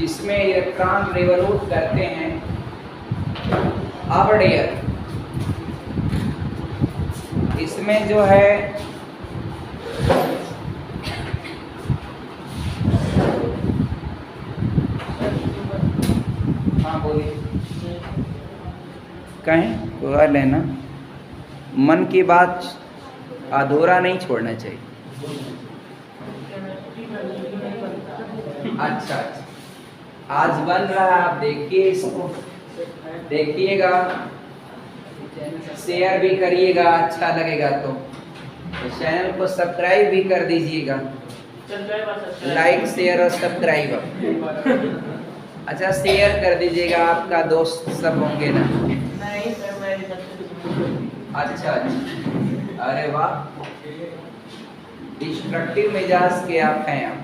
जिसमें electron revolute करते हैं। अब डियर इसमें जो है हाँ बोलिए कहें पूरा लेना, मन की बात अधूरा नहीं छोड़ना चाहिए। अच्छा आज बन रहा है, आप देखिए इसको, देखिएगा, शेयर भी करिएगा, अच्छा लगेगा तो चैनल को सब्सक्राइब भी कर दीजिएगा, लाइक शेयर और सब्सक्राइब। अच्छा शेयर कर दीजिएगा, आपका दोस्त सब होंगे ना? नहीं सर, अच्छा अच्छा, अरे वाह, डिस्ट्रक्टिव मिजाज के आप हैं। आप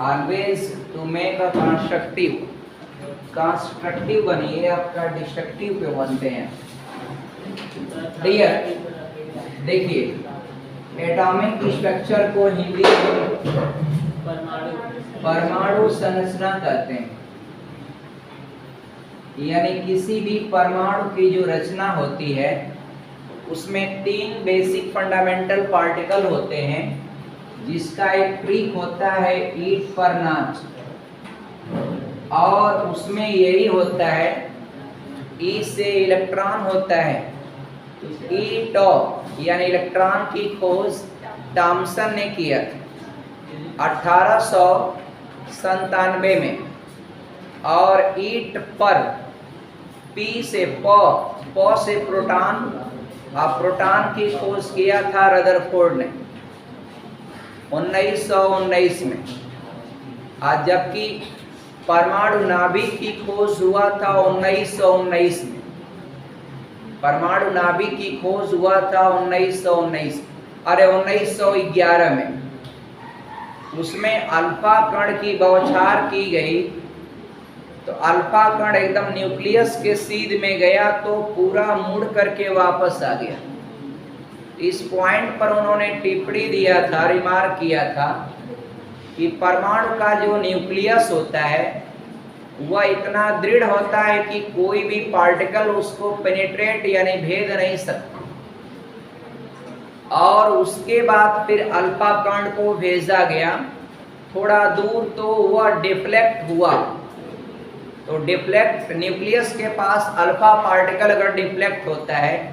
always to make a constructive बनिए, आपका डिस्ट्रक्टिव पे बनते हैं। डियर देखिए एटॉमिक स्ट्रक्चर को हिंदी में परमाणु संरचना कहते हैं। यानी किसी भी परमाणु की जो रचना होती है उसमें 3 बेसिक फंडामेंटल पार्टिकल होते हैं, जिसका एक ट्रिक होता है ईट पर नाच, और उसमें यही होता है ई से इलेक्ट्रॉन होता है, ई टॉप यानी इलेक्ट्रॉन की खोज थॉमसन ने किया था 1897 में, और ईट पर पी से प से प्रोटॉन, प्रोटॉन की खोज किया था रदरफोर्ड ने 1919 में। आज जबकि परमाणु नाभिक की खोज हुआ था 1919 में, परमाणु नाभिक की खोज हुआ था 1911 में। उसमें अल्फा कण की बौछार की गई, तो अल्फा कण एकदम न्यूक्लियस के सीध में गया तो पूरा मुड़ करके वापस आ गया। इस पॉइंट पर उन्होंने टिप्पणी दिया था, रिमार्क किया था कि परमाणु का जो न्यूक्लियस होता है वह इतना दृढ़ होता है कि कोई भी पार्टिकल उसको पेनिट्रेट यानी भेद नहीं सकता। और उसके बाद फिर अल्फा कण को भेजा गया थोड़ा दूर, तो वह डिफ्लेक्ट हुआ। तो डिफ्लेक्ट, न्यूक्लियस के पास अल्फा पार्टिकल अगर डिफ्लेक्ट होता है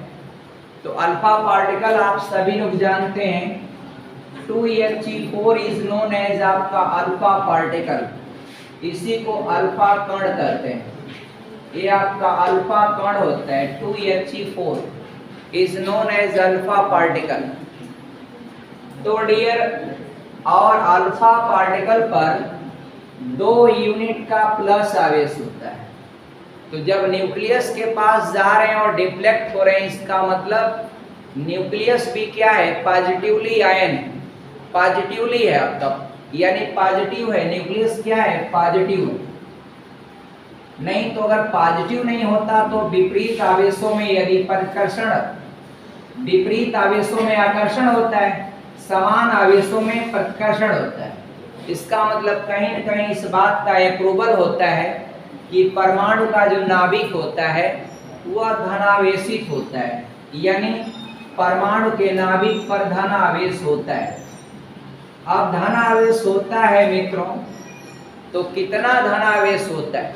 तो अल्फा पार्टिकल आप सभी लोग जानते हैं 2He4 इज नोन एज आपका अल्फा पार्टिकल, इसी को अल्फा कण कहते हैं। ये आपका अल्फा कण होता है 2He4 is known as alpha particle. तो डियर, और अल्फा पार्टिकल पर 2 यूनिट का प्लस आवेश होता है। तो जब न्यूक्लियस के पास जा रहे हैं और डिफ्लेक्ट हो रहे हैं, इसका मतलब न्यूक्लियस भी क्या है, पॉजिटिवली आयन, पॉजिटिवली है अब तक, यानी पॉजिटिव है न्यूक्लियस, क्या है, पॉजिटिव। नहीं तो अगर पॉजिटिव नहीं होता तो विपरीत आवेशों में यदि परिकर्षण, विपरीत आवेशों में आकर्षण होता है, समान आवेशों में प्रतिकर्षण होता है। इसका मतलब कहीं न कहीं इस बात का अप्रूवल होता है कि परमाणु का जो नाभिक होता है वह धनावेशित होता है, यानी परमाणु के नाभिक पर धन आवेश होता है। अब धन आवेश होता है मित्रों, तो कितना धन आवेश होता है,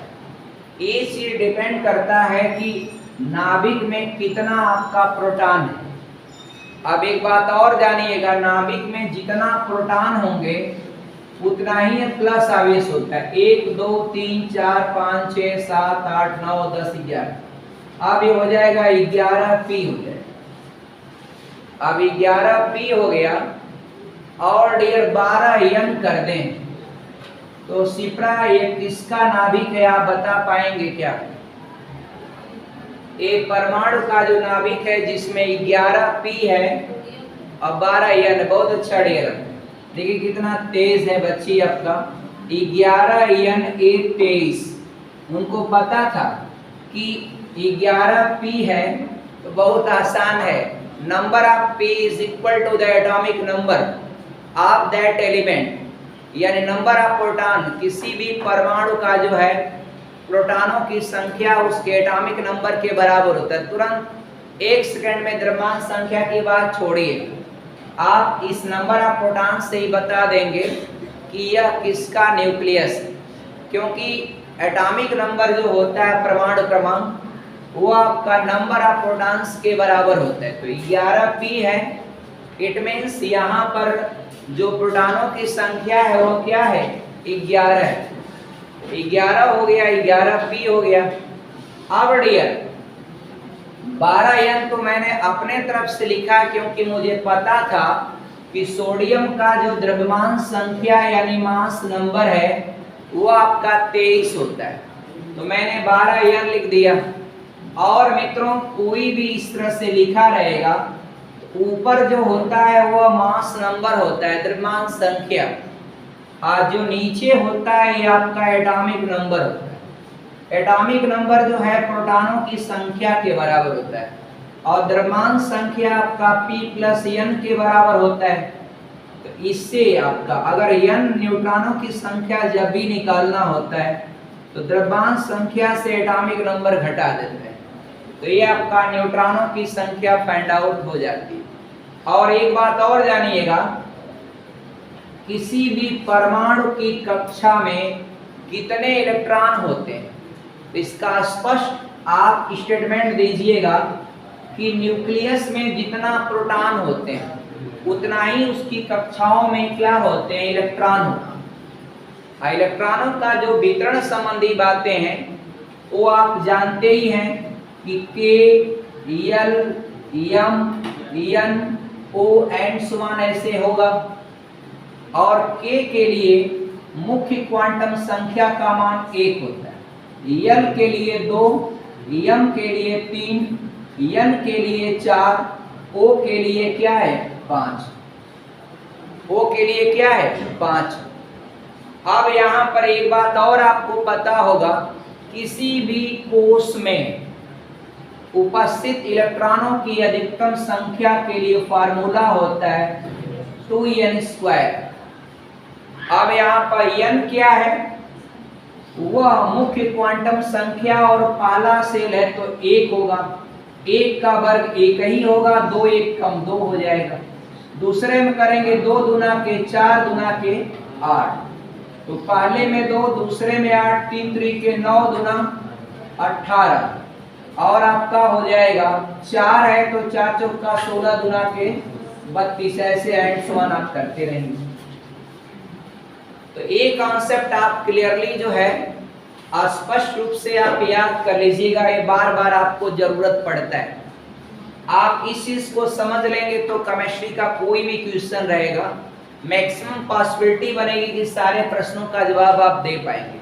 ये चीज डिपेंड करता है कि नाभिक में कितना आपका प्रोटॉन है। अब एक बात और जानिएगा, नाभिक में जितना प्रोटॉन होंगे उतना ही प्लस आवेश होता है। 1 2 3 4 5 6 7 8 9 10 11, अब ये हो जाएगा 11p हो जाएगा। अब 11p हो गया, और डियर 12 n कर दें तो सिप्रा ये किसका नाभिक है, आप बता पाएंगे क्या? एक परमाणु का जो नाभिक है जिसमें 11p है और 12 n। बहुत अच्छा डियर, देखिए कितना तेज है बच्ची आपका, 11 n 23। उनको पता था कि 11p है, तो बहुत आसान है, number of p is equal to the atomic number of that element. यानी नंबर ऑफ प्रोटॉन, किसी भी परमाणु का जो है प्रोटॉनों की संख्या उसके एटॉमिक नंबर के बराबर होता है। तुरंत 1 सेकंड में द्रव्यमान संख्या की बात छोड़िए, आप इस नंबर ऑफ प्रोटॉन से ही बता देंगे कि यह किसका न्यूक्लियस है, क्योंकि एटॉमिक नंबर जो होता है परमाणु क्रमांक वो आपका नंबर ऑफ प्रोटॉन्स के बराबर होता है। तो 11p है, इट मीन्स यहाँ पर जो प्रोटॉनों की संख्या है वो क्या है 11 है। 11 हो गया, 11p हो गया। अब डियर 12n तो मैंने अपने तरफ से लिखा क्योंकि मुझे पता था कि सोडियम का जो द्रव्यमान संख्या यानी मास नंबर है वो आपका 23 होता है, तो मैंने 12n लिख दिया। और मित्रों कोई भी इस तरह से लिखा रहेगा तो ऊपर जो होता है वह मास नंबर होता है, द्रव्यमान संख्या, और जो नीचे होता है ये आपका एटॉमिक नंबर होता है। एटॉमिक नंबर जो है प्रोटॉनों की संख्या के बराबर होता है और द्रव्यमान संख्या आपका p प्लस n के बराबर होता है। तो इससे आपका अगर n न्यूट्रॉनों की संख्या जब भी निकालना होता है तो द्रव्यमान संख्या से एटॉमिक नंबर घटा देते हैं, तो ये आपका न्यूट्रॉनों की संख्या फाइंड आउट हो जाती है। और एक बात और जानिएगा, किसी भी परमाणु की कक्षा में कितने इलेक्ट्रॉन होते हैं, इसका स्पष्ट आप स्टेटमेंट दीजिएगा कि न्यूक्लियस में जितना प्रोटॉन होते हैं उतना ही उसकी कक्षाओं में क्या होते हैं इलेक्ट्रॉन होते हैं। इलेक्ट्रॉनों का जो वितरण संबंधी बातें हैं वो आप जानते ही हैं कि K, L, M, N, O and so on ऐसे होगा। और K के लिए मुख्य क्वांटम संख्या का मान 1 होता है, L के लिए 2, M के लिए 3, N के लिए 4, O के लिए क्या है 5। O के लिए क्या है 5। अब यहाँ पर एक बात और आपको पता होगा, किसी भी कोष में उपस्थित इलेक्ट्रॉनों की अधिकतम संख्या के लिए फार्मूला होता है 2n²। अब यहाँ पर n क्या है, वह मुख्य क्वांटम संख्या और पहला सेल है तो 1 होगा, 1 का वर्ग 1 ही होगा, 2 1 कम 2 हो जाएगा। दूसरे में करेंगे 2 दूना के 4 दूना के 8, तो पहले में 2 दूसरे में 8, 3 3 के 9 दूना 18 और आपका हो जाएगा 4 है तो 4 चौका 16 दूना के 32, ऐसे एंड सो ऑन आप करते रहेंगे। तो ये कॉन्सेप्ट आप क्लियरली जो है स्पष्ट रूप से आप याद कर लीजिएगा, ये बार बार आपको जरूरत पड़ता है। आप इस चीज को समझ लेंगे तो केमिस्ट्री का कोई भी क्वेश्चन रहेगा मैक्सिमम पॉसिबिलिटी बनेगी कि सारे प्रश्नों का जवाब आप दे पाएंगे।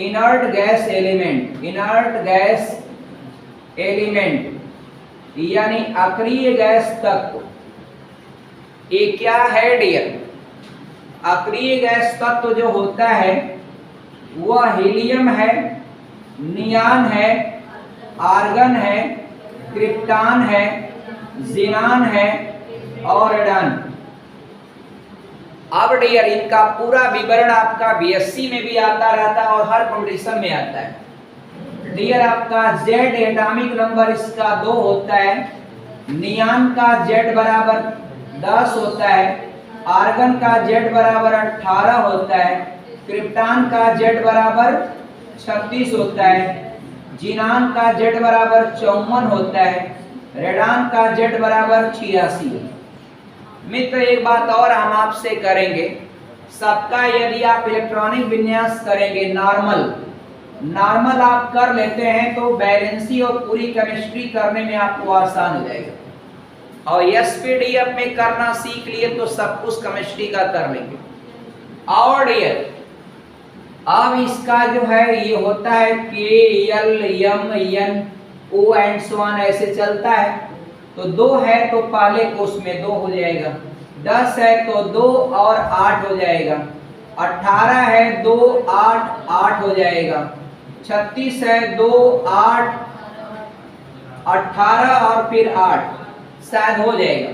Inert gas element, inert gas element यानी अक्रिय गैस तत्व, ये क्या है डियर? अक्रिय गैस तत्व जो होता है वह हीलियम है, नियान है, आर्गन है, क्रिप्टॉन है, ज़ीनान है और रेडन। अब डियर इनका पूरा विवरण आपका बीएससी में भी आता रहता है और हर कंपटीशन में आता है। डियर आपका जेड एटॉमिक नंबर इसका 2 होता है, नियान का जेड बराबर 10 होता है, आर्गन का जेड बराबर 18 होता है, क्रिप्टॉन का जेड बराबर 36 होता है, ज़ीनान का जेड बराबर 54 होता है, रेडन का जेड बराबर 86 है। मित्र एक बात और हम आपसे करेंगे, सबका यदि आप इलेक्ट्रॉनिक विन्यास करेंगे नॉर्मल आप कर लेते हैं तो बैलेंसी और पूरी केमिस्ट्री करने में आपको आसान हो जाएगा। और एसपीडीएफ में करना सीख लिए तो सब कुछ केमिस्ट्री का कर लेंगे। और डियर अब इसका जो है ये होता है K L M N O and so on ऐसे चलता है। तो 2 है तो पहले कोष में 2 हो जाएगा, 10 है तो 2 और 8 हो जाएगा, 18 है 2 8 8 हो जाएगा, 36 है 2 8 18 और फिर 8 शायद हो जाएगा,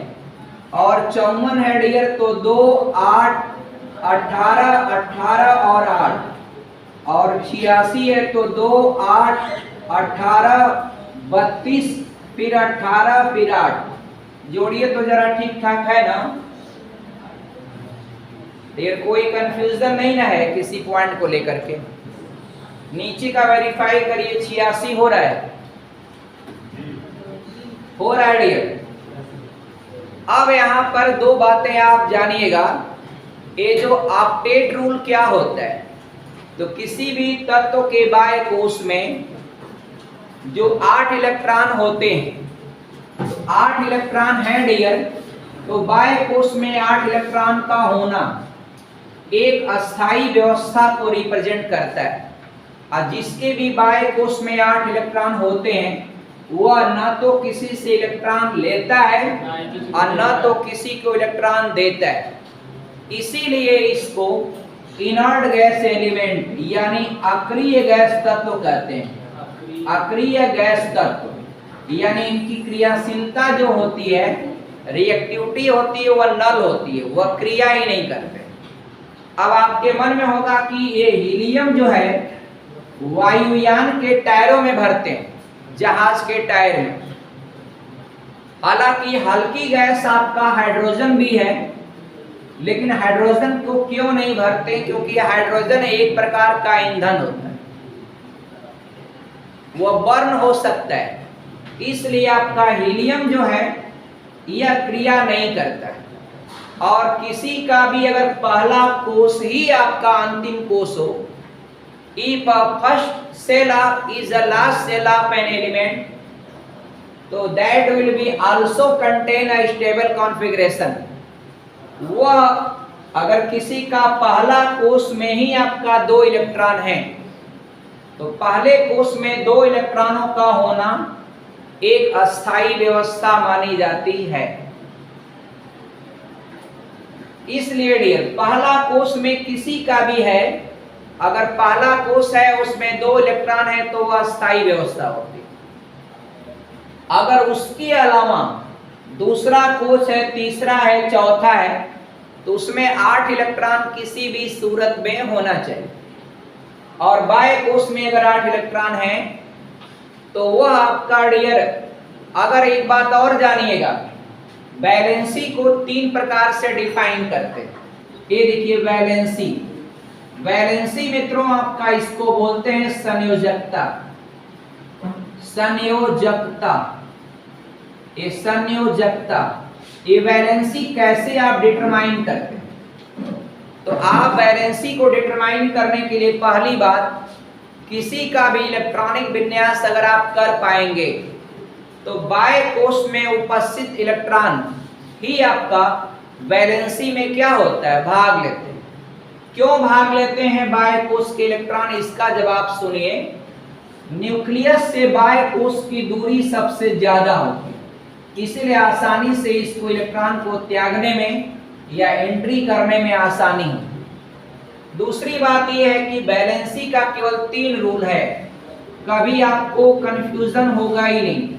और 54 है डियर तो 2 8 18 18 और 8 और 86 है तो 2 8 18 32 फिर 18 फिर 8 जोड़िए तो जरा ठीक ठाक है ना? ये कोई कंफ्यूजन नहीं ना है किसी पॉइंट को लेकर के? नीचे का वेरीफाई करिए। 86 हो रहा है, हो रहा है डियर। अब यहां पर दो बातें आप जानिएगा। ये जो अपडेट रूल क्या होता है, तो किसी भी तत्व के बाह्य कोश में जो 8 इलेक्ट्रॉन होते हैं, तो 8 इलेक्ट्रॉन है डियर, तो बाह्य कोश में 8 इलेक्ट्रॉन का होना एक अस्थाई व्यवस्था को रिप्रेजेंट करता है। और जिसके भी बाह्य कोश में 8 इलेक्ट्रॉन होते हैं वह न तो किसी से इलेक्ट्रॉन लेता है और न तो किसी को इलेक्ट्रॉन देता है। इसीलिए इसको इनर्ट गैस एलिमेंट यानी अक्रिय गैस तत्व कहते हैं। अक्रिय गैस तत्व यानी इनकी क्रियाशीलता जो होती है, रिएक्टिविटी होती है, वह नल होती है, वह क्रिया ही नहीं करते। अब आपके मन में होगा कि ये हीलियम जो है वायुयान के टायरों में भरते हैं, जहाज के टायर में। हालांकि हल्की गैस आपका हाइड्रोजन भी है, लेकिन हाइड्रोजन को क्यों नहीं भरते? क्योंकि हाइड्रोजन एक प्रकार का ईंधन होता है, वह बर्न हो सकता है, इसलिए आपका हीलियम जो है यह क्रिया नहीं करता है। और किसी का भी अगर पहला कोश ही आपका अंतिम कोश हो, if a first cell is the last cell of an element, तो that will be also contain a stable configuration। वह अगर किसी का पहला कोश में ही आपका 2 इलेक्ट्रॉन है, तो पहले कोश में 2 इलेक्ट्रॉनों का होना एक अस्थाई व्यवस्था मानी जाती है। इसलिए डियर, पहला कोश में किसी का भी है, अगर पहला कोश है उसमें 2 इलेक्ट्रॉन है तो वह अस्थाई व्यवस्था होती है। अगर उसके अलावा दूसरा कोश है, तीसरा है, चौथा है, तो उसमें 8 इलेक्ट्रॉन किसी भी सूरत में होना चाहिए। और बाह्य कोश में अगर 8 इलेक्ट्रॉन है तो वह आपका डियर, अगर एक बात और जानिएगा, वैलेंसी को 3 प्रकार से डिफाइन करते हैं। ये देखिए वैलेंसी, वैलेंसी मित्रों आपका इसको बोलते हैं संयोजकता। संयोजकता, ये संयोजकता, ये वैलेंसी कैसे आप डिटरमाइन करते हैं? तो आप वैलेंसी को डिटरमाइन करने के लिए पहली बात, किसी का भी इलेक्ट्रॉनिक विन्यास अगर आप कर पाएंगे तो बाह्य कोश में उपस्थित इलेक्ट्रॉन ही आपका वैलेंसी में क्या होता है, भाग लेते हैं। क्यों भाग लेते हैं बाह्य कोश के इलेक्ट्रॉन? इसका जवाब सुनिए। न्यूक्लियस से बाह्य कोश की दूरी सबसे ज्यादा होती है, इसलिए आसानी से इसको इलेक्ट्रॉन को त्यागने में या एंट्री करने में आसानी होती है। दूसरी बात यह है कि वैलेंसी का केवल 3 रूल है, कभी आपको कंफ्यूजन होगा ही नहीं।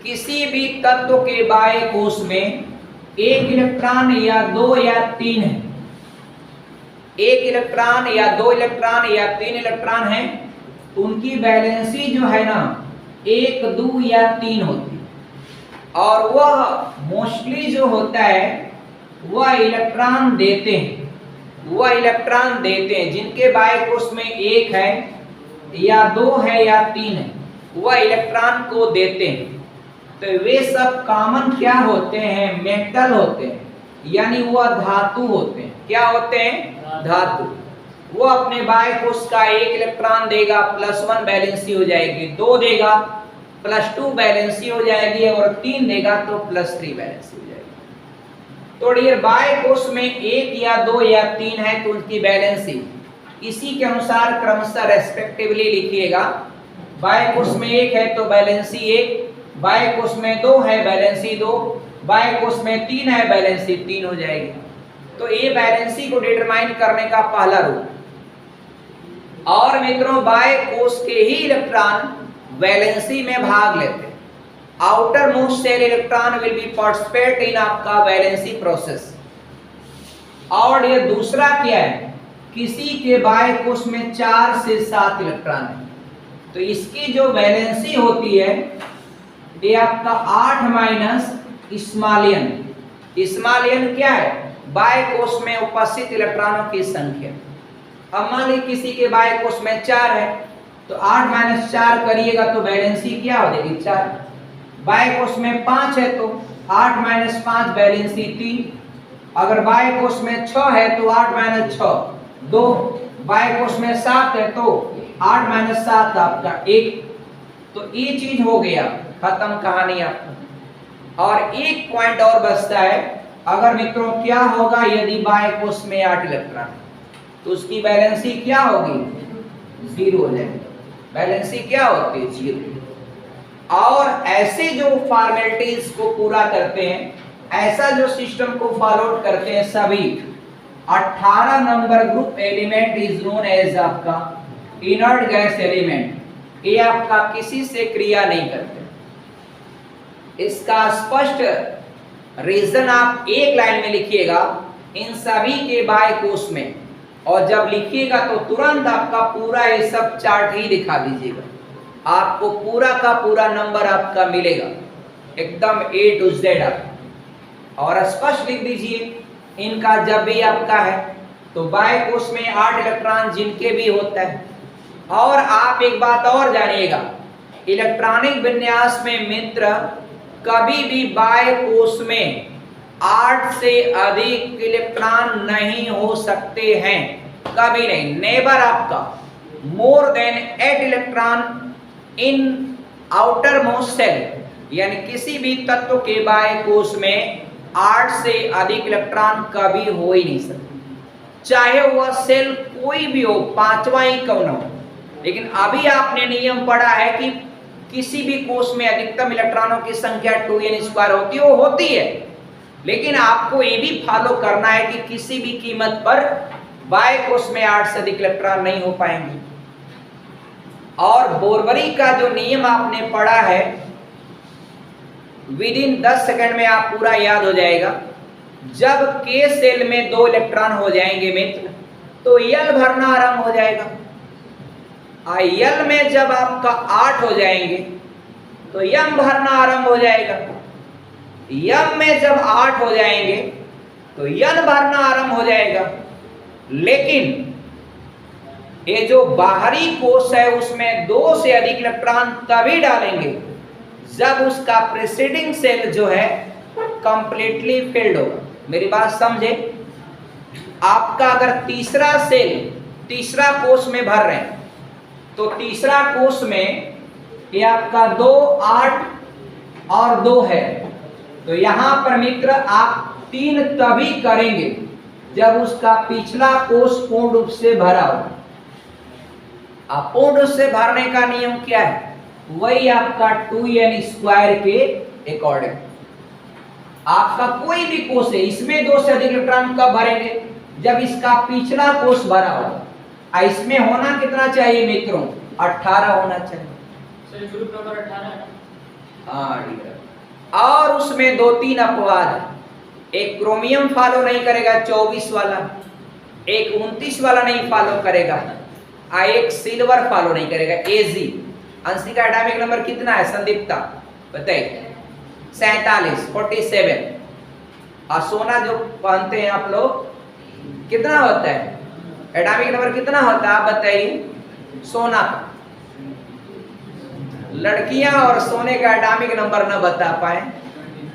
किसी भी तत्व के बाह्य कोश में 1 इलेक्ट्रॉन या 2 या 3 है, 1 इलेक्ट्रॉन या 2 इलेक्ट्रॉन या 3 इलेक्ट्रॉन है, उनकी वैलेंसी जो है ना 1 2 या 3 होती है। और वह मोस्टली जो होता है वह इलेक्ट्रॉन देते हैं, वह इलेक्ट्रॉन देते हैं जिनके बाह्य कोश में 1 है या 2 है या 3 है, वह इलेक्ट्रॉन को देते हैं। तो वे सब कॉमन क्या होते हैं? मेटल होते हैं, यानी वह धातु होते हैं। क्या होते हैं? धातु। वो अपने बाह्य कोश का 1 इलेक्ट्रॉन देगा, +1 वैलेंसी हो जाएगी, 2 देगा +2 वैलेंसी हो जाएगी, और 3 देगा तो +3 वैलेंसी हो जाएगी। तो डियर, बाह्य कोश में 1 या 2 या 3 है तो उनकी वैलेंसी इसी के अनुसार क्रमशः रेस्पेक्टिवली लिखिएगा। बाह्य कोश में 1 है तो वैलेंसी 1, बाह्य कोश में 2 है वैलेंसी 2, बाह्य कोश में 3 है वैलेंसी 3 हो जाएगी। तो ये वैलेंसी को डिटरमाइन करने का पहला रूल। और मित्रों, बाह्य कोश के ही इलेक्ट्रॉन वैलेंसी में भाग लेते हैं। Outermost shell electron will be participate in आपका वैलेंसी प्रोसेस। और ये दूसरा क्या है, किसी के बाह्य कोश में 4 से 7 इलेक्ट्रॉन है, तो इसकी जो वैलेंसी होती है ये आपका 8 माइनस स्मॉलियन। स्मॉलियन क्या है, बाह्य कोश में उपस्थित इलेक्ट्रॉनों की संख्या। अब मान लीजिए किसी के बाह्य कोश में 4 है, तो 8 माइनस 4 करिएगा तो वैलेंसी क्या हो जाएगी 4। बाह्य कोश में 5 है तो 8 माइनस 5 वैलेंसी 3। अगर बाह्य कोश में 6 है तो 8 माइनस 6 2। बाह्य कोश में 7 है तो 8 माइनस 7 आपका 1। तो ये चीज हो गया, खत्म कहानी आपका। और एक पॉइंट और बचता है, अगर मित्रों क्या होगा यदि बाह्य कोश में 8 इलेक्ट्रॉन तो उसकी वैलेंसी क्या होगी 0 हो जाएगी। वैलेंसी क्या होती है 0। और ऐसे जो फॉर्मेलिटीज को पूरा करते हैं, ऐसा जो सिस्टम को फॉलो करते हैं सभी 18 number group element is known as आपका इनर्ट गैस एलिमेंट। ये आपका किसी से क्रिया नहीं करते। इसका स्पष्ट रीजन आप एक लाइन में लिखिएगा इन सभी के बाह्य कोश में, और जब लिखिएगा तो तुरंत आपका पूरा ये सब चार्ट ही दिखा दीजिएगा, आपको पूरा का पूरा नंबर आपका मिलेगा एकदम A to Z आपका। और स्पष्ट लिख दीजिए इनका जब भी आपका है तो बाह्य कोश में 8 इलेक्ट्रॉन जिनके भी होता है। और आप एक बात और जानिएगा, इलेक्ट्रॉनिक विन्यास में मित्र कभी भी बाह्य कोश में 8 से अधिक इलेक्ट्रॉन नहीं हो सकते हैं, कभी नहीं, नेवर आपका more than 8 electron in outermost shell, यानी किसी भी तत्व के बाह्य कोश में 8 से अधिक इलेक्ट्रॉन कभी हो ही नहीं सकते, चाहे वह सेल कोई भी हो, 5वां ही क्यों न हो। लेकिन अभी आपने नियम पढ़ा है कि किसी भी कोश में अधिकतम इलेक्ट्रॉनों की संख्या 2n² होती है, वो होती है, लेकिन आपको ये भी फॉलो करना है कि किसी भी कीमत पर बाह्य कोश में 8 से अधिक इलेक्ट्रॉन नहीं हो पाएंगे। और बोरबरी का जो नियम आपने पढ़ा है विद इन 10 सेकंड में आप पूरा याद हो जाएगा। जब के सेल में 2 इलेक्ट्रॉन हो जाएंगे मित्र तो यल भरना आरंभ हो जाएगा। यल में जब आपका 8 हो जाएंगे तो यम भरना आरंभ हो जाएगा। यम में जब 8 हो जाएंगे तो यन भरना आरंभ हो जाएगा। लेकिन ये जो बाहरी कोश है उसमें 2 से अधिक इलेक्ट्रॉन तभी डालेंगे जब उसका प्रीसीडिंग सेल जो है कंप्लीटली फिल्ड होगा। मेरी बात समझे, आपका अगर तीसरा सेल तीसरा कोश में भर रहे हैं तो तीसरा कोश में ये आपका 2 8 और 2 है, तो यहां पर मित्र आप 3 तभी करेंगे जब उसका पिछला कोश पूर्ण रूप से भरा हो। आप पूर्ण रूप से भरने का नियम क्या है, वही आपका 2n² के अकॉर्डिंग। आपका कोई भी कोश है इसमें 2 से अधिक इलेक्ट्रॉन कब भरेंगे, जब इसका पिछला कोश भरा हो। इसमें होना कितना चाहिए मित्रों 18 होना चाहिए। ग्रुप नंबर 18 है। हाँ, और उसमें 2-3 अपवाद है। एक क्रोमियम फॉलो नहीं करेगा 24 वाला, एक 29 वाला नहीं फॉलो करेगा, एक सिल्वर फॉलो नहीं करेगा। Ag अंशी का एटॉमिक नंबर कितना है संदीप्ता बताइए, 47 और सोना जो पहनते हैं आप लोग कितना होता है, एटॉमिक नंबर कितना होता है आप बताइए सोना का। लड़कियां और सोने का एटॉमिक नंबर न बता पाए,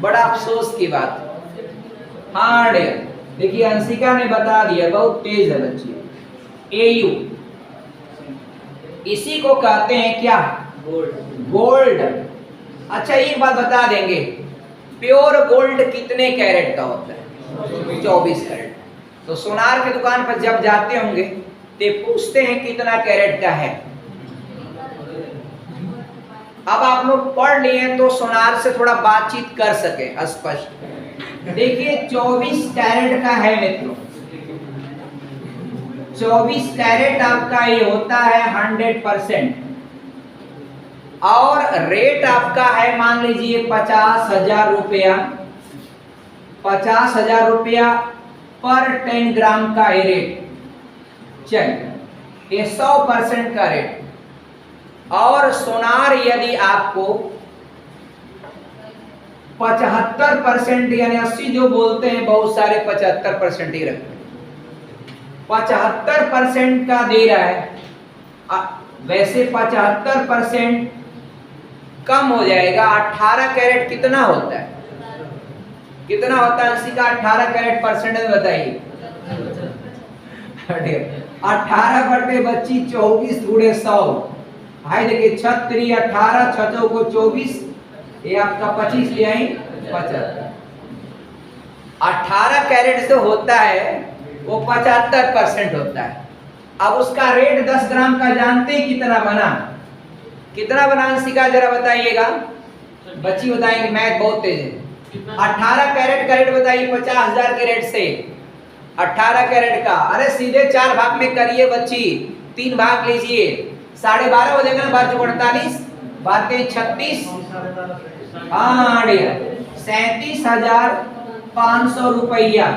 बड़ा अफसोस की बात। हाँ देखिए अंशिका ने बता दिया, बहुत तेज है बच्ची। Au इसी को कहते हैं क्या, गोल्ड। अच्छा एक बात बता देंगे, प्योर गोल्ड कितने कैरेट का होता है 24 कैरेट। तो सोनार की दुकान पर जब जाते होंगे तो पूछते हैं कितना कैरेट का है। अब आप लोग पढ़ लिए तो सोनार से थोड़ा बातचीत कर सके स्पष्ट। देखिए 24 कैरेट का है मित्रों, 24 कैरेट आपका ये होता है 100%, और रेट आपका है मान लीजिए 50,000 रुपया। 50,000 रुपया पर 10 ग्राम का ये रेट, चल ये 100% का रेट। और सोनार यदि आपको 75% यानी 80 जो बोलते हैं, बहुत सारे 75% ही रखते हैं, 75% का दे रहा है। वैसे 75% कम हो जाएगा। 18 कैरेट कितना होता है, कितना होता है इसी का 18 कैरेट परसेंटेज बताइए। 18/25 24 गुणे 100, भाई देखिए 36 18 6 को 24, ये आपका 25 ले आई 75। 18 कैरेट जो होता है वो 75% होता है। अब उसका रेट 10 ग्राम का जानते हैं कितना बना, कितना बना सिका जरा बताइएगा। बच्ची बताएंगे, मैथ बहुत तेज है। 18 कैरेट का रेट बताइए 50,000 के रेट से। 18 कैरेट का, अरे सीधे 4 भाग में करिए बच्ची, 3 भाग लीजिए, 12.5 हो जाएगा ना, 12×48 12 36, हाँ 37,500 रुपया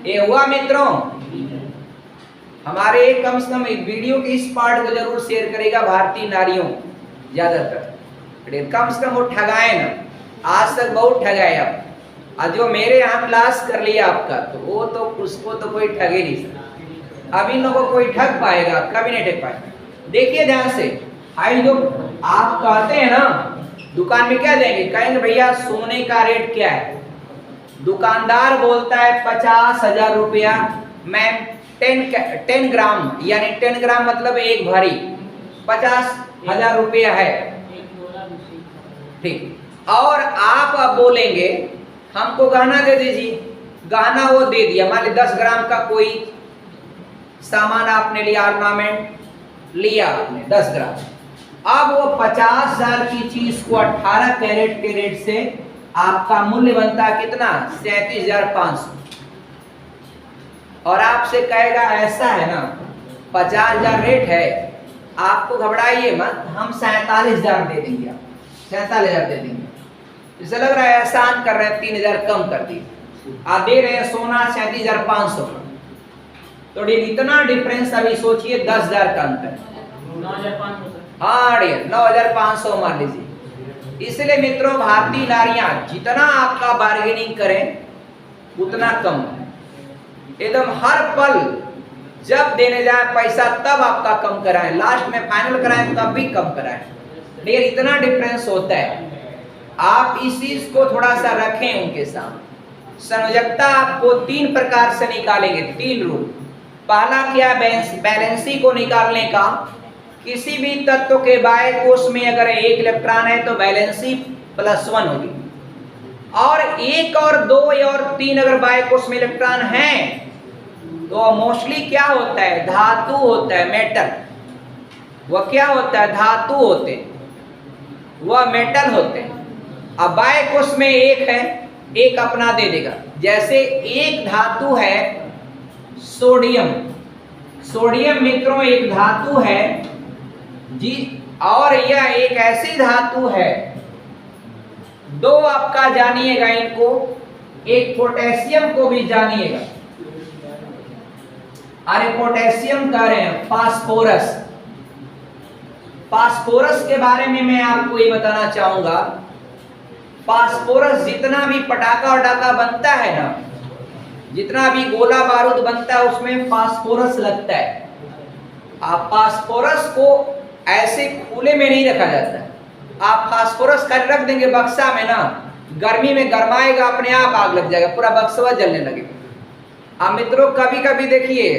ये हुआ मित्रों। हमारे कम से कम वीडियो के इस पार्ट को जरूर शेयर करेगा भारतीय नारियों ज्यादातर, कम से कम वो ठगाए ना, आज तक बहुत ठगाए। अब जो मेरे यहाँ क्लास कर लिया आपका, तो वो तो उसको तो कोई ठगे नहीं सकता। अब इन लोगों को कोई ठग पाएगा, कभी नहीं ठग पाएगा। देखिए ध्यान से, आई जो आप कहते हैं ना दुकान में क्या देंगे, कहेंगे भैया सोने का रेट क्या है, दुकानदार बोलता है 50,000 रुपया, मैं 10 ग्राम यानी 10 ग्राम मतलब एक भरी 50,000 रुपया है, ठीक। और आप अब बोलेंगे हमको गहना दे दीजिए, गहना वो दे दिया, मान लीजिए 10 ग्राम का कोई सामान आपने लिया, ऑर्नामेंट लिया आपने 10 ग्राम, अब वो 50,000 की चीज को 18 कैरेट के रेट से आपका मूल्य बनता है कितना, 37,500। और आपसे कहेगा ऐसा है ना 50,000 रेट है, आपको घबराइए मत, हम 47,000 दे देंगे, 47,000 दे देंगे। इसे लग रहा है एहसान कर रहे हैं, 3,000 कम कर दिए, आप दे रहे हैं सोना 37,500। तो इतना डिफरेंस अभी सोचिए, 10,000 का अंतर, 9,500। हाँ 9,500 मान लीजिए। इसलिए मित्रों भारतीय नारियां जितना आपका बार्गेनिंग करें उतना कम है, एकदम हर पल जब देने जाए पैसा तब आपका कम कराएं, लास्ट में फाइनल कराएं तब भी कम कराएं, लेकिन इतना डिफरेंस होता है। आप इस चीज को थोड़ा सा रखें उनके साथ। संयोजकता आपको 3 प्रकार से निकालेंगे, 3 रूल। पहला क्या, बैलेंसी को निकालने का, किसी भी तत्व के बाह्य कोश में अगर 1 इलेक्ट्रॉन है तो बैलेंसी +1 होगी, और 1 और 2 और 3 अगर बाह्य कोश में इलेक्ट्रॉन हैं तो मोस्टली क्या होता है, धातु होता है, मेटल। वह क्या होता है, धातु होते हैं, वह मेटल होते हैं। अब बाह्य कोश में 1 है, 1 अपना दे देगा। जैसे एक धातु है सोडियम, सोडियम मित्रों एक धातु है जी, और यह एक ऐसी धातु है, 2 आपका जानिएगा इनको, एक पोटेशियम को भी जानिएगा। अरे पोटेशियम कह रहे हैं फास्फोरस। फास्फोरस के बारे में मैं आपको ये बताना चाहूंगा, फास्फोरस जितना भी पटाखा वटाखा बनता है ना, जितना भी गोला बारूद बनता है उसमें फास्फोरस लगता है। आप फास्फोरस को ऐसे खुले में नहीं रखा जाता। आप फास्फोरस कर रख देंगे बक्सा में ना, गर्मी में गरमाएगा, अपने आप आग लग जाएगा, पूरा बक्सा जलने लगेगा। आप मित्रों कभी कभी देखिए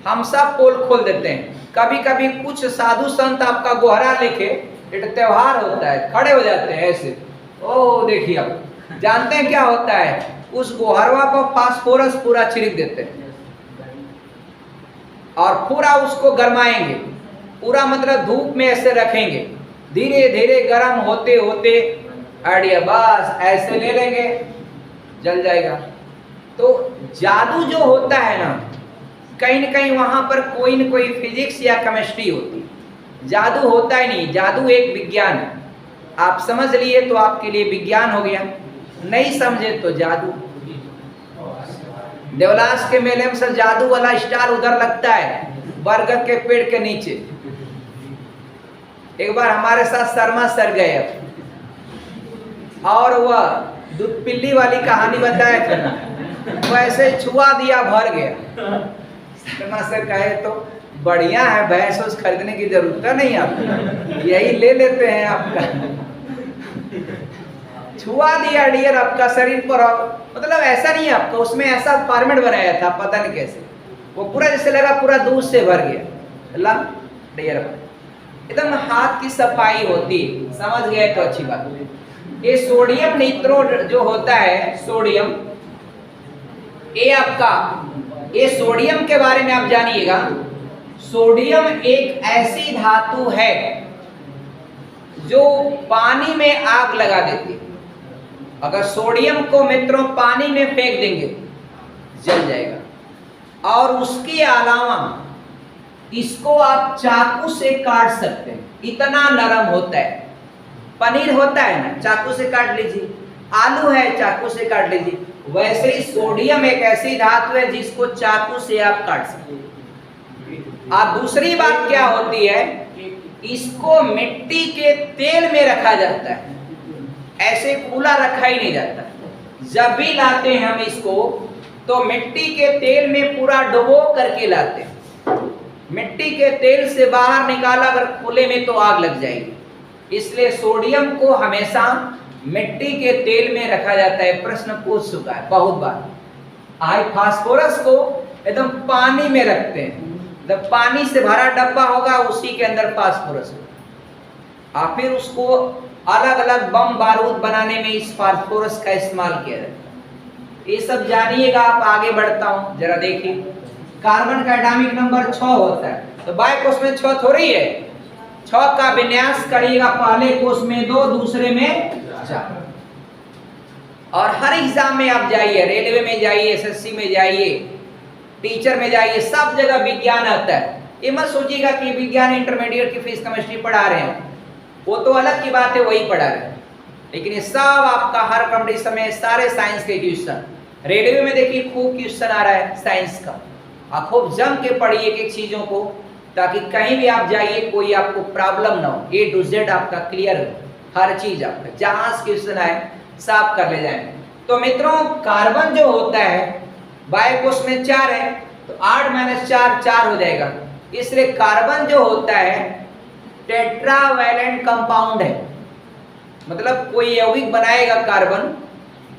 हम सब पोल खोल देते हैं, कभी कभी कुछ साधु संत आपका गोहरा लेके, एक त्योहार होता है, खड़े हो जाते हैं ऐसे, ओ देखिए आप जानते हैं क्या होता है, उस गोहरवा पर फास्फोरस पूरा छिड़क देते हैं और पूरा उसको गरमाएंगे, पूरा मतलब धूप में ऐसे रखेंगे, धीरे धीरे गर्म होते होते आइडिया बस ऐसे ले लेंगे, जल जाएगा। तो जादू जो होता है ना, कहीं न कहीं वहां पर कोई न कोई फिजिक्स या केमिस्ट्री होती है। जादू होता ही नहीं, जादू एक विज्ञान है। आप समझ लिए तो आपके लिए विज्ञान हो गया, नहीं समझे तो जादू। देवलास के मेले में से जादू वाला स्टार उधर लगता है बरगद के पेड़ के नीचे। एक बार हमारे साथ शर्मा सर गए और वह दूध पिल्ली वाली कहानी बताए थे ना, वैसे छुआ दिया भर गया। शर्मा सर कहे तो बढ़िया है, भैंस उस खरीदने की जरूरत नहीं आपको, यही ले लेते हैं आपका। छुआ दिया डियर आपका शरीर पर, मतलब ऐसा नहीं है आपका, उसमें ऐसा फॉर्मेट बनाया था पता नहीं कैसे, वो पूरा जैसे लगा पूरा दूध से भर गया। अल्लाह डियर एकदम हाथ की सफाई होती, समझ गए तो अच्छी बात। ये सोडियम नित्रो जो होता है, सोडियम, ये आपका, ये सोडियम के बारे में आप जानिएगा। सोडियम एक ऐसी धातु है जो पानी में आग लगा देती है। अगर सोडियम को मित्रों पानी में फेंक देंगे जल जाएगा। और उसके अलावा इसको आप चाकू से काट सकते हैं, इतना नरम होता है। पनीर होता है ना, चाकू से काट लीजिए, आलू है चाकू से काट लीजिए, वैसे ही सोडियम एक ऐसी धातु है जिसको चाकू से आप काट सकते हैं। और दूसरी बात क्या होती है, इसको मिट्टी के तेल में रखा जाता है, ऐसे खुला रखा ही नहीं जाता। जब भी लाते हैं हम इसको तो मिट्टी के तेल में पूरा डुबो करके लाते हैं। मिट्टी के तेल से बाहर निकाला अगर खुले में तो आग लग जाएगी, इसलिए सोडियम को हमेशा मिट्टी के तेल में रखा जाता है। प्रश्न पूछ चुका है बहुत बार। आज फास्फोरस को एकदम पानी में रखते हैं, जब पानी से भरा डब्बा होगा उसी के अंदर फास्फोरस होगा, और फिर उसको अलग अलग बम बारूद बनाने में इस फास्फोरस का इस्तेमाल किया जाता है। ये सब जानिएगा आप, आगे बढ़ता हूं जरा देखिए। कार्बन का एटॉमिक नंबर 6 होता है, तो बाय कोष में 6 थोड़ी है। 6 का विन्यास करिएगा, पहले कोष में 2, दूसरे में 4। और हर एग्जाम में आप जाइए, रेलवे में जाइए, एसएससी में जाइए, टीचर में जाइए, सब जगह विज्ञान आता है। ये मत सोचिएगा कि विज्ञान इंटरमीडिएट की फिजिक्स केमिस्ट्री पढ़ा रहे हैं, वो तो अलग की बात है, वही पढ़ा रहे हैं। लेकिन ये सब आपका हर कंपटीशन में सारे साइंस के क्वेश्चन, रेलवे में देखिए खूब क्वेश्चन आ रहा है साइंस का। आप खूब जम के पढ़िए एक चीजों को, ताकि कहीं भी आप जाइए कोई आपको प्रॉब्लम ना हो, A to Z आपका क्लियर हो, हर चीज आपका जहां से क्वेश्चन आए साफ कर ले जाए। तो मित्रों कार्बन जो होता है बाय कोष में 4 है, तो 8 - 4 4 हो जाएगा। इसलिए कार्बन जो होता है टेट्रावैलेंट कंपाउंड है, मतलब कोई यौगिक बनाएगा कार्बन,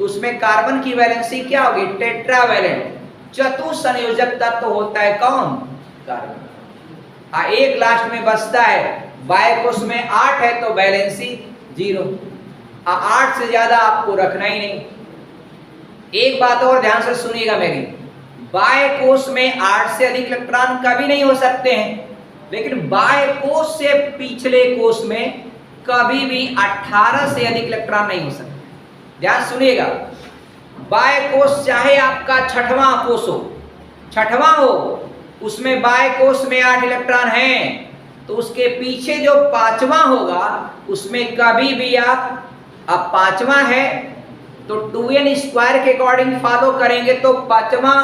उसमें कार्बन की वैलेंसी क्या होगी, टेट्रावैलेंट, चतुसंयोजक तत्व होता है कौन, कार्बन। एक लास्ट में बचता है, बाय कोष में 8 है तो वैलेंसी 0, 8 से ज्यादा आपको रखना ही नहीं। एक बात और ध्यान से सुनिएगा मेरी, बाय कोष में 8 से अधिक इलेक्ट्रॉन कभी नहीं हो सकते हैं, लेकिन बाय कोष से पिछले कोष में कभी भी 18 से अधिक इलेक्ट्रॉन नहीं हो सकते। ध्यान सुनिएगा, बाय कोष चाहे आपका 6वां कोष हो, 6वां हो, उसमें बाय कोष में 8 इलेक्ट्रॉन हैं, तो उसके पीछे जो 5वां होगा उसमें कभी भी आप, अब 5वां है तो 2n² के अकॉर्डिंग फॉलो करेंगे तो 5वां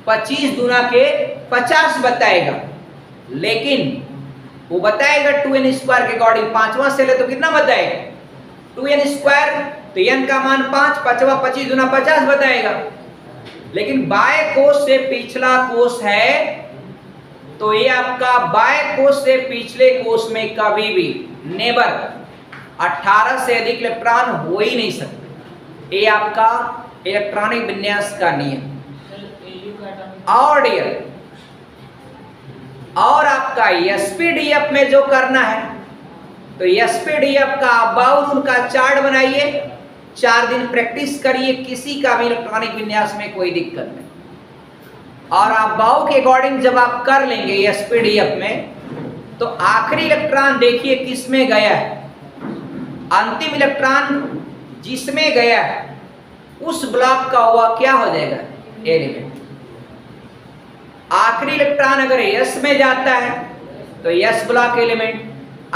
25 गुना के 50 बताएगा, लेकिन वो बताएगा 2n² के अकॉर्डिंग, 5वां से ले तो कितना बताएगा 2n², तो n का मान 5, 5वां 25 गुना 50 बताएगा। लेकिन बाय कोष से पिछला कोष है तो ये आपका बाय कोष से पिछले कोष में कभी भी नेवर 18 से अधिक इलेक्ट्रॉन हो ही नहीं सकते। ये आपका इलेक्ट्रॉनिक विन्यास का नियम। और डियर, और आपका एसपीडीएफ में जो करना है, तो एसपीडीएफ का अबाउट उनका चार्ट बनाइए, 4 दिन प्रैक्टिस करिए, किसी का भी इलेक्ट्रॉनिक विन्यास में कोई दिक्कत नहीं। और आप बाउ के अकॉर्डिंग जब आप कर लेंगे एसपीडीएफ में, तो आखिरी इलेक्ट्रॉन देखिए किस में गया है, अंतिम इलेक्ट्रॉन जिसमें गया है उस ब्लॉक का हुआ क्या हो जाएगा, एलिमेंट। आखिरी इलेक्ट्रॉन अगर एस में जाता है तो एस ब्लॉक एलिमेंट,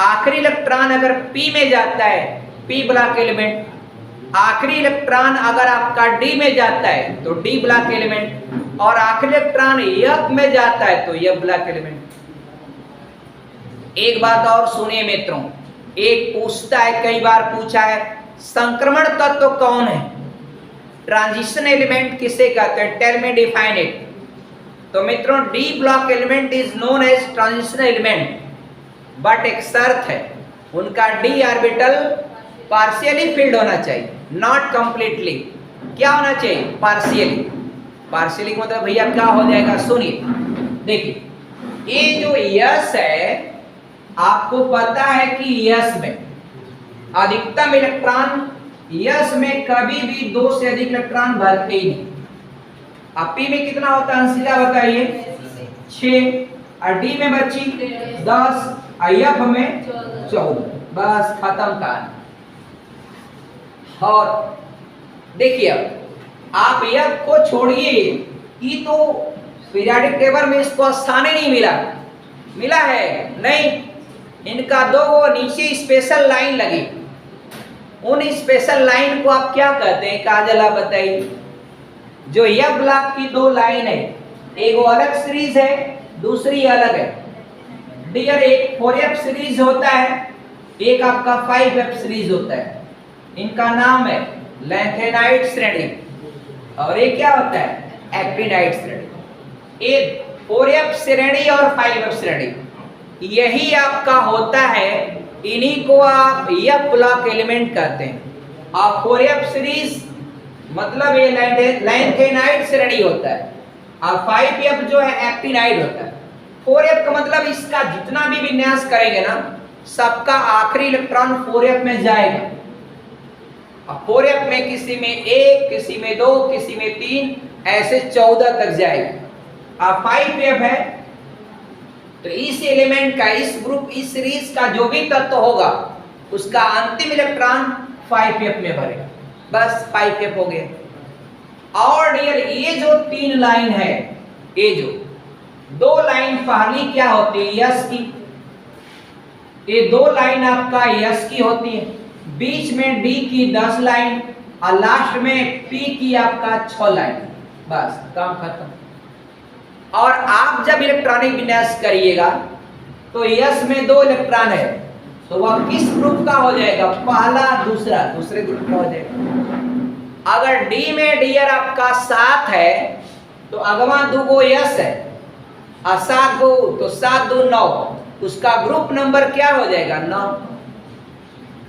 आखिरी इलेक्ट्रॉन अगर पी में जाता है पी ब्लॉक एलिमेंट, आखिरी इलेक्ट्रॉन अगर आपका डी में जाता है तो डी ब्लॉक एलिमेंट, और आखिरी इलेक्ट्रॉन F में जाता है तो F ब्लैक एलिमेंट। एक बात और सुनिए मित्रों, एक पूछता है, कई बार पूछा है, संक्रमण तत्व कौन है, ट्रांजिशन एलिमेंट किसे कहते हैं, टेल मी डिफाइन इट। तो मित्रों D block element is known as transition element, but एक शर्त है, उनका डी ऑर्बिटल पार्शियली फिल्ड होना चाहिए, नॉट कंप्लीटली। क्या होना चाहिए, पार्शियली। पार्शियली मतलब भैया क्या हो जाएगा, सुनिए देखिए, ये जो यस है, आपको पता है कि यस में अधिकतम इलेक्ट्रॉन, यस में कभी भी 2 से अधिक इलेक्ट्रॉन भरते ही नहीं। अब पी में कितना होता है अंशिका बताइए, 6, और डी में बची 10, एफ में 14, बस खत्म कहानी। और देखिए अब आप एफ को छोड़िए, ये तो पीरियोडिक टेबल में इसको स्थान ही नहीं मिला, मिला है नहीं, इनका 2 नीचे स्पेशल लाइन लगी, उन स्पेशल लाइन को आप क्या कहते हैं काजल, आप बताइए। जो यह ब्लॉक की 2 लाइन है, एक अलग सीरीज है, दूसरी अलग है डियर। एक 4f सीरीज होता है, एक आपका 5f सीरीज होता है, इनका नाम है लैंथेनाइड श्रेणी, और ये क्या होता है, एक्टिनाइड श्रेणी। एक 4f श्रेणी और 5f श्रेणी, यही आपका होता है, इन्हीं को आप एफ ब्लॉक एलिमेंट कहते हैं। और 4f सीरीज मतलब ये लैंथेनाइड श्रेणी होता है, और 5f जो है एक्टिनाइड होता है। 4f का मतलब इसका जितना भी विन्यास करेंगे ना, सबका आखिरी इलेक्ट्रॉन 4f में जाएगा। और 4f में किसी में 1, किसी में 2, किसी में 3, ऐसे 14 तक जाएगा। और 5f है तो इस एलिमेंट का, इस ग्रुप, इस सीरीज का जो भी तत्व होगा, उसका अंतिम इलेक्ट्रॉन 5f में भरेगा, बस 5f हो गया। और डियर ये जो 3 लाइन है, ये जो 2 लाइन पहली क्या होती है, यस की, ये 2 लाइन आपका यस की होती है, बीच में डी की 10 लाइन, और लास्ट में पी की आपका 6 लाइन, बस काम खत्म। और आप जब इलेक्ट्रॉनिक विन्यास करिएगा तो यस में 2 इलेक्ट्रॉन है, तो वह किस ग्रुप का हो जाएगा, पहला, दूसरा, दूसरे ग्रुप का हो जाएगा। अगर डी में डियर आपका 7 है तो अगवा 2 यस है, और 7 गो तो 7 2 9, उसका ग्रुप नंबर क्या हो जाएगा, 9।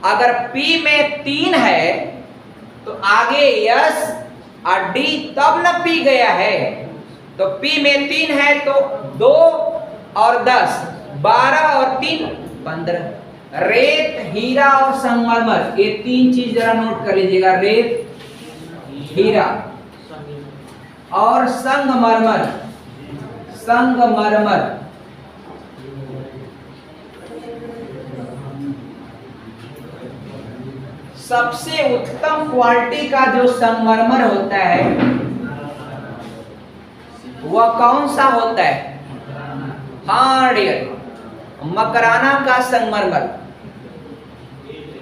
अगर पी में 3 है तो आगे यस और डी, तब न पी गया है, तो पी में 3 है तो 2 और 10, 12 और 3 15। रेत, हीरा और संगमरमर, ये 3 चीज जरा नोट कर लीजिएगा, रेत, हीरा और संगमरमर। संगमरमर सबसे उत्तम क्वालिटी का जो संगमरमर होता है वह कौन सा होता है, हाँ डियर, मकराना का संगमरमर।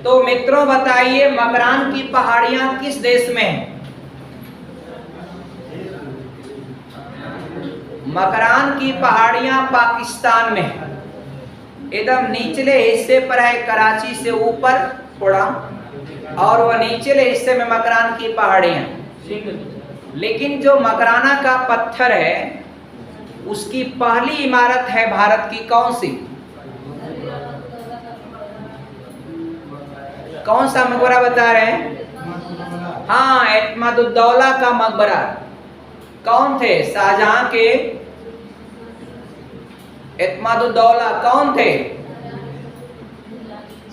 तो मित्रों बताइए, मकरान की पहाड़ियां किस देश में है, मकरान की पहाड़ियां पाकिस्तान में है, एकदम निचले हिस्से पर है, कराची से ऊपर थोड़ा, और वह निचले हिस्से में मकरान की पहाड़ियां। लेकिन जो मकराना का पत्थर है, उसकी पहली इमारत है भारत की कौन सी, कौन सा मकबरा बता रहे हैं, हाँ, एतमादुद्दौला का मकबरा। कौन थे, शाहजहां के एतमादुद्दौला कौन थे,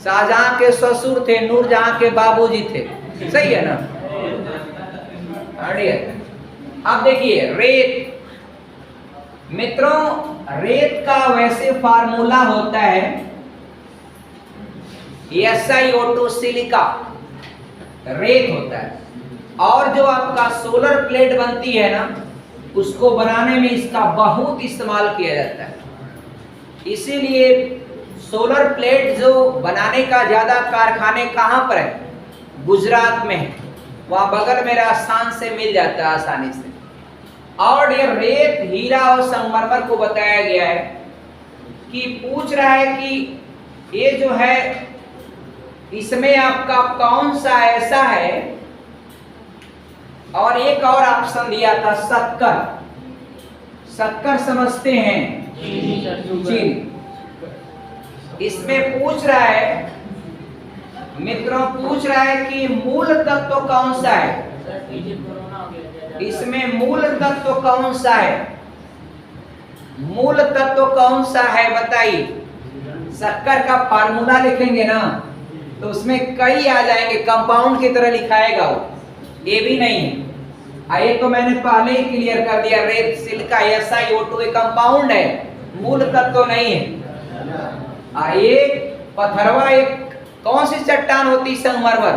शाहजहां के ससुर थे, नूरजहां के बाबूजी थे, सही है ना। अब देखिए रेत, मित्रों रेत का वैसे फार्मूला होता है SiO2 सिलिका, रेत होता है। और जो आपका सोलर प्लेट बनती है ना, उसको बनाने में इसका बहुत इस्तेमाल किया जाता है। इसीलिए सोलर प्लेट जो बनाने का ज्यादा कारखाने कहाँ पर है, गुजरात में है, वहाँ बगल में राजस्थान से मिल जाता है आसानी से। और ये रेत, हीरा और संगमरमर को बताया गया है कि पूछ रहा है कि ये जो है इसमें आपका कौन सा ऐसा है, और एक और ऑप्शन दिया था शक्कर। शक्कर समझते हैं, चीनी। इसमें पूछ रहा है मित्रों, पूछ रहा है कि मूल तत्व कौन सा है, इसमें मूल तत्व कौन सा है, मूल तत्व कौन सा है बताइए। शक्कर का फार्मूला लिखेंगे ना तो उसमें कई आ जाएंगे, कंपाउंड की तरह लिखाएगा वो, ये भी नहीं है। ये तो मैंने पहले ही क्लियर कर दिया, रेत, सिलिका, SiO2 एक कंपाउंड है, मूल तत्व नहीं है। ये पत्थरवा एक कौन सी चट्टान होती, संगमरमर।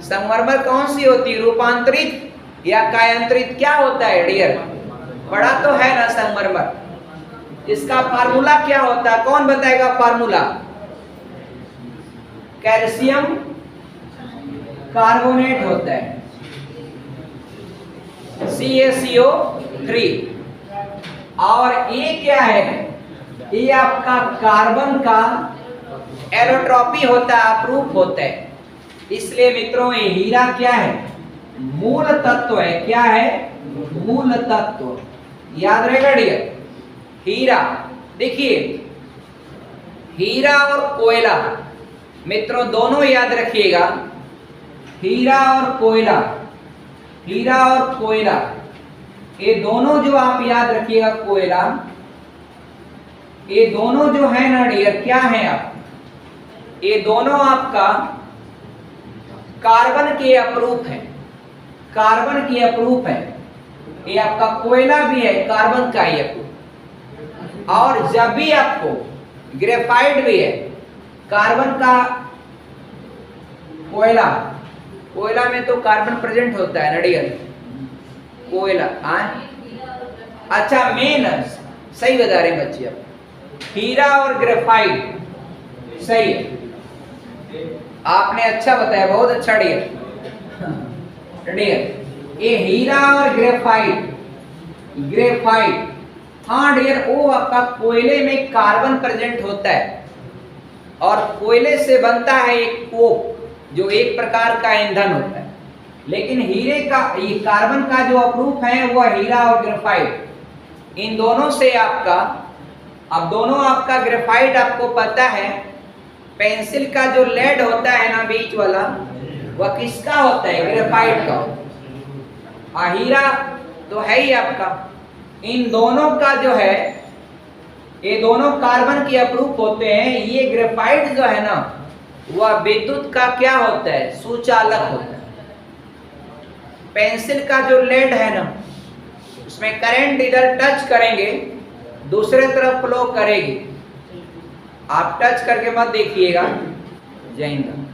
संगमरमर कौन सी होती, रूपांतरित या कायांतरित, क्या होता है डियर, बड़ा तो है ना संगमरमर। इसका फार्मूला क्या होता है, कौन बताएगा फार्मूला। कैल्शियम कार्बोनेट होता है, CaCO3। और ये क्या है, ये आपका कार्बन का एलोट्रॉपी होता है, अपरूप होता है। इसलिए मित्रों ये हीरा क्या है, मूल तत्व है। क्या है, मूल तत्व। याद रहेगा डियर, हीरा। देखिए हीरा और कोयला मित्रों दोनों याद रखिएगा, हीरा और कोयला, हीरा और कोयला, ये दोनों जो आप याद रखिएगा, कोयला, ये दोनों जो है ना डियर, क्या है आप, ये दोनों आपका कार्बन के अपरूप है, कार्बन के अपरूप है। ये आपका कोयला भी है कार्बन का ही अपरूप। और जब भी आपको ग्रेफाइट भी है कार्बन का, कोयला, कोयला में तो कार्बन प्रेजेंट होता है ना डियर, कोयला। अच्छा मेन सही बता रहे बच्चे आप, हीरा और ग्रेफाइट सही है, आपने अच्छा बताया, बहुत अच्छा डियर। डियर ये हीरा और ग्रेफाइट, ग्रेफाइट, हाँ डियर, वो आपका कोयले में कार्बन प्रेजेंट होता है और कोयले से बनता है एक कोक, जो एक प्रकार का ईंधन होता है। लेकिन हीरे का, ये कार्बन का जो अपरूप है वह हीरा और ग्रेफाइट, इन दोनों से आपका, अब दोनों आपका ग्रेफाइट आपको पता है, पेंसिल का जो लेड होता है ना बीच वाला, वह किसका होता है, ग्रेफाइट का। हीरा तो है ही आपका। इन दोनों का जो है, ये दोनों कार्बन के अपरूप होते हैं। ये ग्रेफाइट जो है ना वह विद्युत का क्या होता है, सुचालक होता है। पेंसिल का जो लेड है ना, उसमें करंट इधर टच करेंगे दूसरे तरफ फ्लो करेगी। आप टच करके मत देखिएगा। जय हिंद।